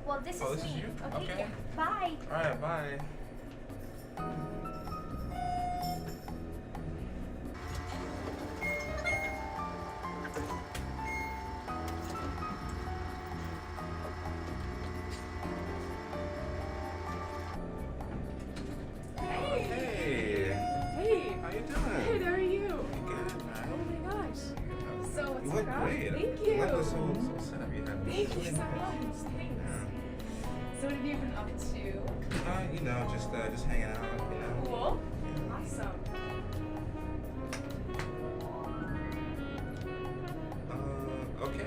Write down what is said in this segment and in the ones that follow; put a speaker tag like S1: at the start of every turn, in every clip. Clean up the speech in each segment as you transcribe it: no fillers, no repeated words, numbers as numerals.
S1: Well, this
S2: Oh,
S1: is
S2: this is
S1: me.
S2: you?
S1: Okay.
S2: Okay.
S1: Yeah. Bye.
S2: All right, bye.
S3: Hey.
S2: Hey.
S3: Hey.
S2: How you doing?
S3: Good, how are you?
S2: Good, man.
S3: Oh my gosh. So what's
S2: You look
S3: up?
S2: great.
S3: Thank you.
S2: You look so set up. You have
S3: Thank you
S2: really
S3: so
S2: nice.
S3: much. Thanks.
S2: Yeah.
S3: So what have you been up to?
S2: You know, just hanging out. You know.
S3: Cool. Awesome.
S2: Okay.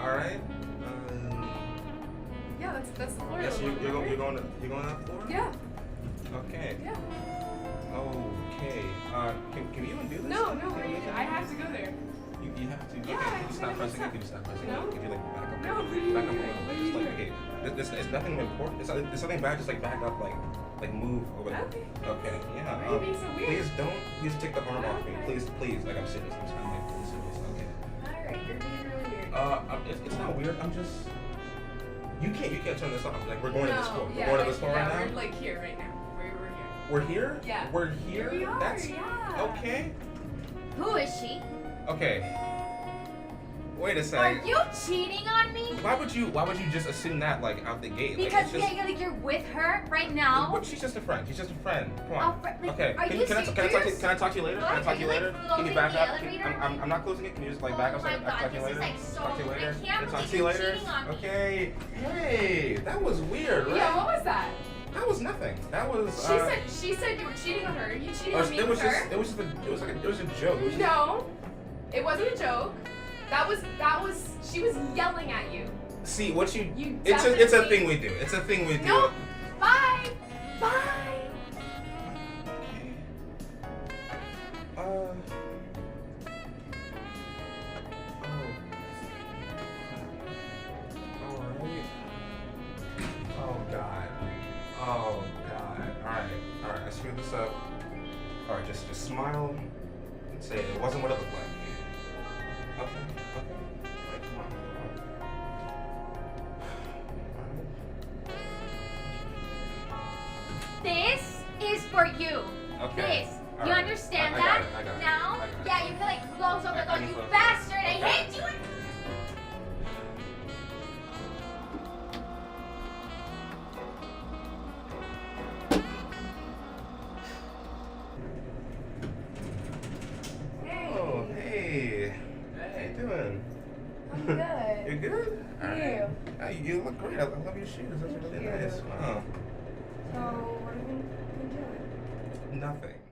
S2: All right.
S3: Yeah, that's the floor.
S2: Yes,
S3: level.
S2: you're going up floor.
S3: Yeah.
S2: Okay.
S3: Yeah.
S2: Okay. Can you even do this?
S3: No,
S2: Can you-
S3: I have to go there.
S2: You have to.
S3: Yeah,
S2: Okay.
S3: I
S2: Can you stop
S3: can
S2: pressing it?
S3: stop.
S2: Can you stop pressing
S3: No?
S2: it? If you like back up.
S3: No, what are you
S2: Back up.
S3: doing?
S2: a little.
S3: What are
S2: Just
S3: you
S2: like
S3: doing?
S2: okay. It's nothing important. It's something bad. Just like back up. Like move or whatever.
S3: Okay.
S2: Okay. Yeah.
S3: Why are you being so weird?
S2: Please take the arm off me.
S3: Okay.
S2: Please. Like I'm serious. I'm trying to like really serious. Okay.
S3: Alright, you're being really weird.
S2: It's not weird. I'm just. You can't turn this off. Like we're going to the store.
S3: Yeah,
S2: We're going to the store right now.
S3: We're like here right now.
S2: We're here?
S3: Yeah.
S2: We're here?
S3: Here we are,
S2: That's
S3: yeah.
S2: okay.
S1: Who is she?
S2: Okay. Wait a
S1: Are
S2: second.
S1: you cheating on me?
S2: Why would you just assume that like out the gate? Like,
S1: Because
S2: it's just,
S1: you're with her right now.
S2: But she's just a friend. She's just a friend. Come on. Okay.
S1: Are you
S2: Can I
S1: serious?
S2: talk to you later? Can I
S1: What?
S2: talk to you
S1: Are you,
S2: later?
S1: like,
S2: Can you
S1: closing
S2: back
S1: the
S2: up?
S1: elevator?
S2: I'm not closing it. Can you just like back
S1: Oh
S2: up?
S1: my
S2: I'll
S1: God,
S2: talk to you
S1: this is,
S2: later.
S1: like, so-
S2: Talk to you
S1: I
S2: later.
S1: can't
S2: Can I talk
S1: believe
S2: to you
S1: you're
S2: later?
S1: cheating on me.
S2: Okay. Hey, that was weird, right?
S3: Yeah, what was that?
S2: That was nothing. That was.
S3: She said you were cheating on her. Are you cheating on me
S2: It was
S3: with her?
S2: just. It was just. It was a joke. It was just,
S3: No, it wasn't a joke. That was. She was yelling at you.
S2: See what you.
S3: You
S2: It's a
S3: definitely-
S2: thing we do. It's a thing we do.
S3: No. Bye. Bye.
S2: Oh. Alright. Oh god. Oh god. Alright. I screwed this up. Alright, just smile and say it wasn't what it looked like. Okay. Alright, come on.
S1: This is for you.
S2: Okay.
S1: This.
S2: All
S1: You
S2: right.
S1: understand
S2: I
S1: that?
S2: got it.
S1: Now?
S2: I got it.
S1: Yeah, you can like close up the
S2: I
S1: door,
S2: can
S1: you
S2: close it.
S1: bastard. I
S2: Okay.
S1: hate you.
S2: Oh, hey. How you doing?
S3: I'm good.
S2: You're good?
S3: How are
S2: Alright.
S3: you?
S2: Hey, you look great. I love your shoes. That's really
S3: you.
S2: nice. Wow.
S3: So what have you been doing?
S2: Nothing.